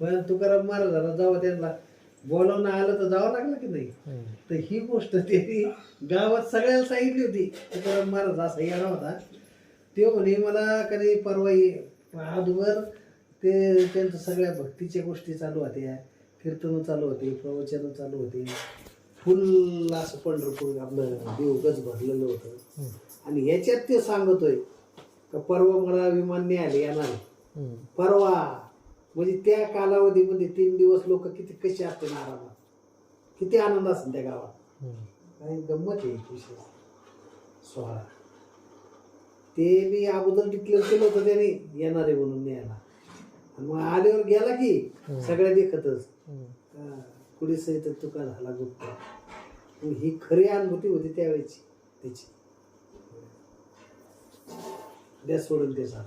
पण तुकाराम महाराजांना जेव्हा त्यांना बोलावणं आलं तर जावं लागलं की नाही. तर ही गोष्ट त्यांनी गावात सगळ्याला सांगितली होती. तुकाराम महाराज असा येणार होता. ते म्हणे मला कधी परवा आजवर ते त्यांचं सगळ्या भक्तीच्या गोष्टी चालू होत्या, कीर्तन चालू होते, प्रवचन चालू होते, फुल असं पंढरपूर आपलं देवगच भरलेलं होतं. आणि ह्याच्यात ते सांगतोय का परवा मला विमान नाही आले येणार परवा. म्हणजे त्या कालावधीमध्ये 3 दिवस लोक किती कसे असतील आरामात, किती आनंद असेल त्या गावात. काही गंमत आहे विशेष सोहळा. ते मी अगोदर डिक्लेअर केलं होतं त्याने येणार आहे म्हणून न्यायला. आणि मग आल्यावर गेला की सगळ्या देखतच कुणी सहित तुका झाला गुप्त. ही खरी अनुभूती होती त्यावेळेची त्याची. द्या सोडून ते सार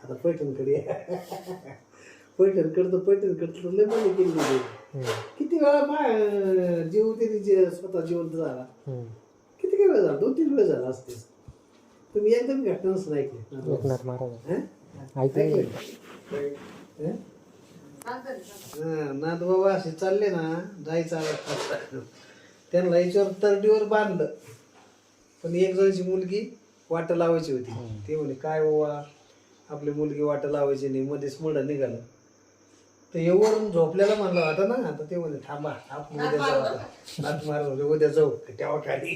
आता पैठणकडे पैठणकडचं लय बंद केली. किती वेळा जीव ते स्वतः जिवंत झाला. किती वेळ झाला, 2-3 वेळ झाला असते. तुम्ही एकदम घटना नसून ऐकले नाथ बाबा असे चालले ना जायचं त्यांना याच्यावर तरडीवर बांधलं. पण एक जणांची मुलगी वाट लावायची होती. ते म्हणे काय बाबा आपली मुलगी वाट लावायची नाही, मध्येच मुलं निघालं. तर एवढून झोपल्याला म्हणलं होता ना. आता ते म्हणे थांबा आपण उद्या जाऊ, आता नाथ मार उद्या जाऊ तेव्हा खाली.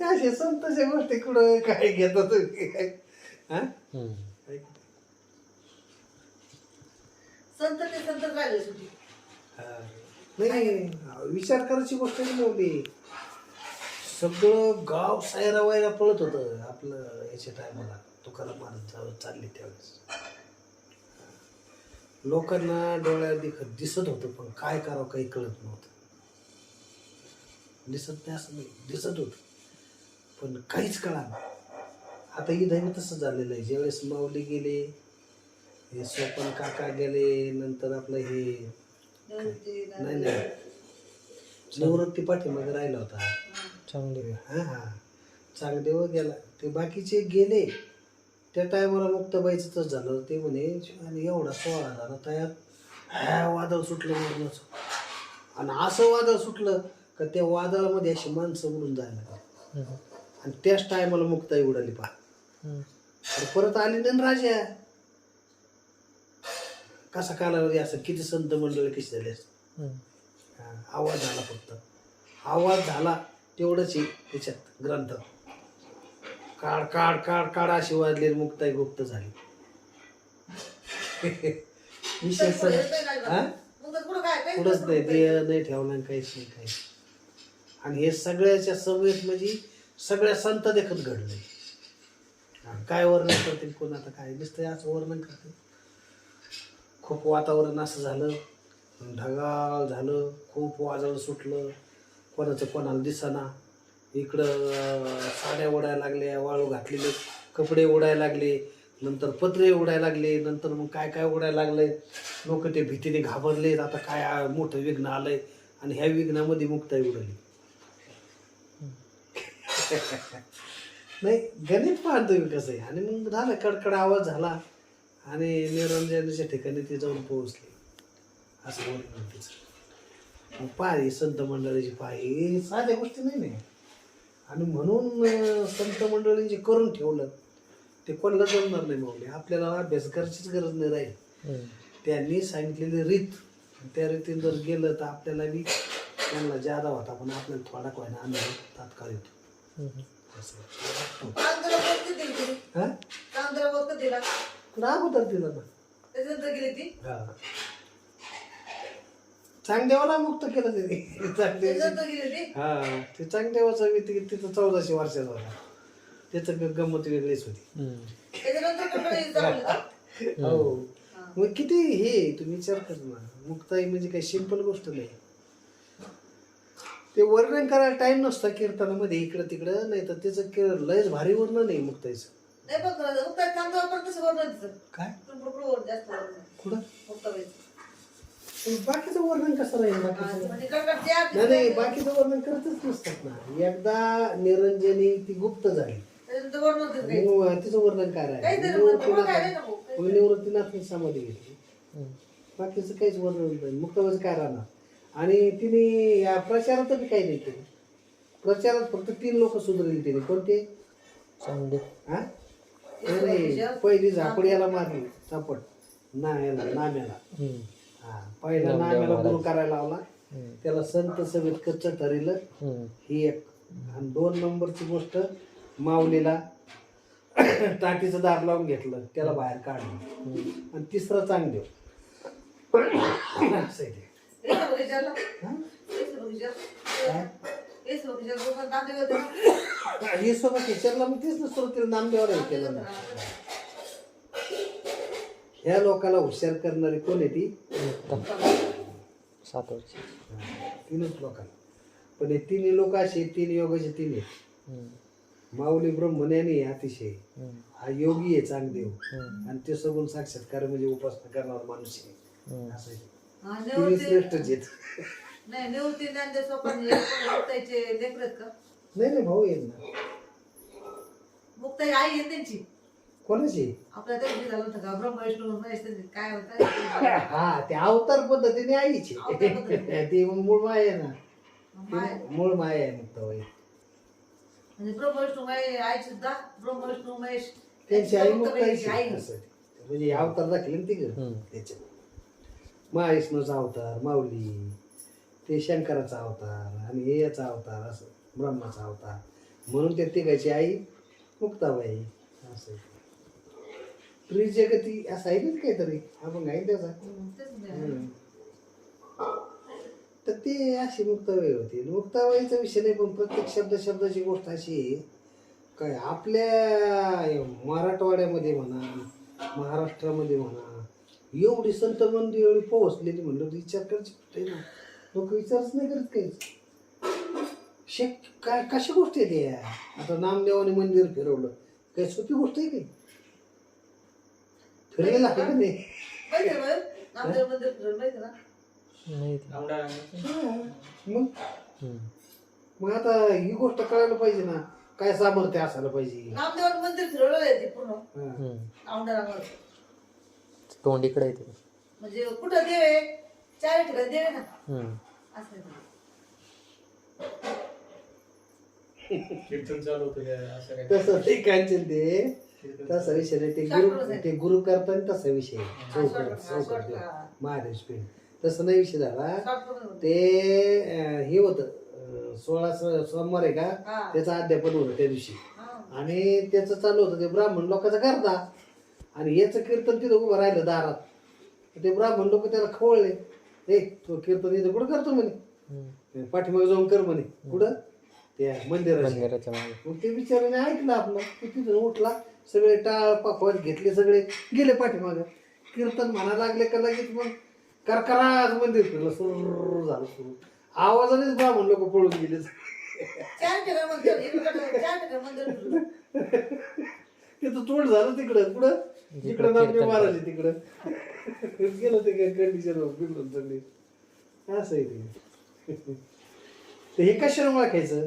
असे संतोषी गोष्टी कुठं काय घेतात नाही. विचार करायची गोष्ट नव्हती. सगळं गाव सायरा वायरा पळत होतं आपलं याच्या टायमाला. तुकाराम महाराज चालले त्यावेळेस लोकांना डोळ्यात दिसत होतं, पण काय करावं काही कळत नव्हतं. दिसत नाही असं नाही, दिसत होत पण काहीच कळा नाही. आता इथं तसं झालेलं आहे. ज्यावेळेस माऊली गेले, हे सोपन काका गेले, नंतर आपलं हे नाही निवृत्ती पाठीमागे राहिला होता चांगदेव. चांगदेव गेला. ते बाकीचे गेले त्या टायमाला मुक्ताबाईचं तसं झालं. ते म्हणे आणि एवढा सोहळा झाला तयार, वादळ सुटलं म्हणूनच. आणि असं वादळ सुटलं का त्या वादळामध्ये अशी माणसं उडून जायला लागली. आणि त्याच टायमाला मुक्ताई उडाली परत आली ना राजा. कसा कालावधी असं किती संत मंडळी कशी झाली असं. आवाज झाला, फक्त आवाज झाला तेवढंच त्याच्यात ग्रंथ. काढ काढ काढ काढ अशी वाजली, मुक्ताई गुप्त झाली. विशेष पुढंच नाही, देह नाही ठेवला काहीच नाही काही. आणि हे सगळ्याच्या समेत म्हणजे सगळ्या संत देखत घडलंय. काय वर्णन करतील कोण, आता काय दिसतंय असं वर्णन करते. खूप वातावरण असं झालं, ढगाळ झालं, खूप वादळ सुटलं, कोणाचं कोणाला दिसेना. इकडं साड्या उडायला लागल्या, वाळू घातलेले कपडे उडायला लागले, नंतर पत्रे उडायला लागले, नंतर मग काय काय उडायला लागले. लोक ते भीतीने घाबरले, आता काय मोठं विघ्न आलंय. आणि ह्या विघ्नामध्ये मुक्ताई उडाली. नाही गणित पाहतोय कसं आहे. आणि मग झालं, कडकड आवाज झाला आणि निरंजनाच्या ठिकाणी ते जाऊन पोहोचले. असं वर्णन तिचं. पाय संत मंडळीची पाय हे साध्या गोष्टी नाही. आणि म्हणून संत मंडळींचे करून ठेवलं ते कोणाला जमणार नाही. माऊली आपल्याला अभ्यास करायचीच गरज नाही राहील. त्यांनी सांगितलेली रीत, त्या रीतीने जर गेलं तर आपल्याला बी त्यांना जादा होता, पण आपल्याला थोडा काय ना आम्ही तात्काळ येतो. अगोदर दिला ना चांगदेवाला मुक्त केलं त्याने. ते चांगदेवाचं तिथं 1400 वर्षाचा होता. त्याचं गंमत वेगळीच होती. हो मग किती हे तुम्ही विचार कर ना. मुक्ताई म्हणजे काही सिंपल गोष्ट नाही. ते वर्णन करायला टाइम नसता कीर्तनामध्ये इकडं तिकडं. नाही तर त्याचं लयच भारी वर्णन नाही मुक्ताईचं. काय कुठं बाकीचं वर्णन कसं राहील. बाकीचं नाही बाकीचं वर्णन करतच नसतात ना. एकदा निरंजनी ती गुप्त झाली, त्याच्यानंतर वर नव्हतं काही. मग तिचं वर्णन काय राहिलं? काहीतरी म्हणतो, मग काय नाही ना भाऊ. मग निवृत्तीनाथने समाधी घेतली, बाकीचं काहीच वर्णन नाही. मुक्ताबाईचं काय राहणार? आणि तिने या प्रचारात बी काही नाही केलं. प्रचारात फक्त 3 लोक सुधारले तिने. कोणते? हा नाही, पहिली झापड याला मारली, झापड नाम्याला. हा, पहिला नाम्याला गुरु करायला लावला, त्याला संत सभेत कच्च ठरलं, ही एक. आणि 2 नंबरची गोष्ट, माऊलीला टाकीचं दार लावून घेतलं, त्याला बाहेर काढलं. आणि तिसरं चांगदेव. असं आहे ते. हे सोबत विचारलं मग तेच ना सुरुवातीला नामदेवाला हे केलं ना. ह्या लोकांना हुशार करणारी कोण आहे ती? 7 वर्ष. 3च लोकांना. पण हे 3 लोक असे 3 योगाचे 3 आहेत. माऊली ब्रह्मज्ञानी आहे अतिशय, हा योगी आहे चांगदेव, आणि ते सगुण साक्षात्कार म्हणजे उपासना करणारा माणूस आहे. असं आहे. 3 श्रेष्ठच आहेत. नाही निवृत्ती ज्ञानदेव स्वप्न मुक्ताईचे लेकर आहेत का? नाही भाऊ येईल ना. मुक्ताई आई आहे त्यांची. कोणाची? आपल्या त्या झालं होतं का ब्रह्मविष्णू महेश काय होतं? हा, ते अवतार पद्धतीने आईची. अवतार पद्धतीने. ती मग मूळ माया आहे ना. माय मूळ माया आहे मुक्ताबाई. म्हणजे ब्रह्मविष्णू महेश आई सुद्धा ब्रह्मविष्णू महेश त्यांची आई मुक्ताईची. आई. असं आहे. म्हणजे अवतार दाखले ना ती त्याच्या. महाविष्णूचा अवतार माऊली, ते शंकराचा अवतार, आणि हे याचा अवतार, असं ब्रह्माचा अवतार. म्हणून ते तिघाची आई मुक्ताबाई. असं त्रिजगती असं आहे ना काहीतरी, आपण आहे त्याचा. तर ते अशी मुक्ताबाई होती. मुक्ताबाईचा विषय नाही, पण प्रत्येक शब्दाची गोष्ट अशी आहे काय, आपल्या मराठवाड्यामध्ये म्हणा, महाराष्ट्रामध्ये म्हणा, एवढी संत मंदिर एवढी पोहोचलेली म्हणलं विचार करायची गोष्ट आहे ना. लोक विचारच नाही करत काही. काय कशा गोष्टी आहेत या? आता नामदेवाने मंदिर फिरवलं, काही सोपी गोष्ट आहे काही? फिरलेलं आहे का नाही? नामदेव मंदिर फिरवलं माहिती ना? मग आता ही गोष्ट कळायला पाहिजे ना, काय सामर्थ्य असायला पाहिजे. नामदेव मंदिर फिरवलं आहे ते पूर्ण औंढानावर. तोंडीकडे येते. म्हणजे कुठं देव आहे? 4 ठिकाणी देव आहे ना. असं आहे कीर्तन चालू होतं असं काय? तसं ते कांचन ते तसा विषय नाही. ते गुरु करताना तसा विषय चौकट महादेव स्पीड तसं नाही विषय झाला. ते हे होतं 16 सोमवार आहे का, त्याचं अध्यापन होतं त्या दिवशी, आणि त्याचं चालू होतं ते ब्राह्मण लोकांचा करता, आणि याचं कीर्तन तिथं उभं राहिलं दारात. ते ब्राह्मण लोक त्याला खवळले, ए तो कीर्तन इथं कुठं करतो म्हणे, पाठीमागे जाऊन कर म्हणे. कुठं? त्या मंदिराच्या. मग ते बिचाराने ऐकलं आपलं, की तिथून उठला, सगळे टाळ पाखवात घेतले, सगळे गेले पाठीमागं. कीर्तन म्हणायला लागले का लगेच मग करकराच मंदिर फिरलं, सुरू झालं सुरू. आवाजानेच ब्राह्मण लोक पळून गेले. 4 ठिकाणी मंदिर फिरवलं. तिथं तोड झालं तिकडं. कुठं? तिकडं नामदेव महाराज तिकडं गेलं. ते काय कंडिशन बिघडून सगळी. असं आहे ते. हे कशाला ओळखायचं?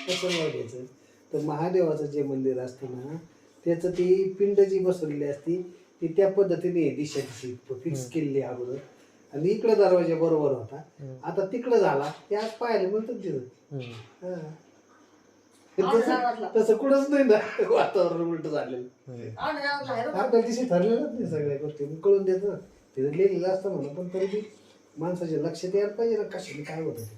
कशाला ओळखायचं? तर महादेवाचं जे मंदिर असतं ना, त्याचं ती पिंड जी बसवलेली असती ती त्या पद्धतीने दिशा फिक्स केलेली अगोदर, आणि इकडे दरवाजा बरोबर होता. आता तिकडं झाला, ते आज पाहायला म्हणतात तिथं. तसं कुठंच नाही ना, वातावरण उलट झालेलं. आपल्या दिवशी ठरलेलंच नाही सगळ्या गोष्टी कळून देत. तिथं लिहिलेलं असतं म्हणून, पण तरी बी माणसाच्या लक्षात यायला पाहिजे ना कशाने काय होतं ते.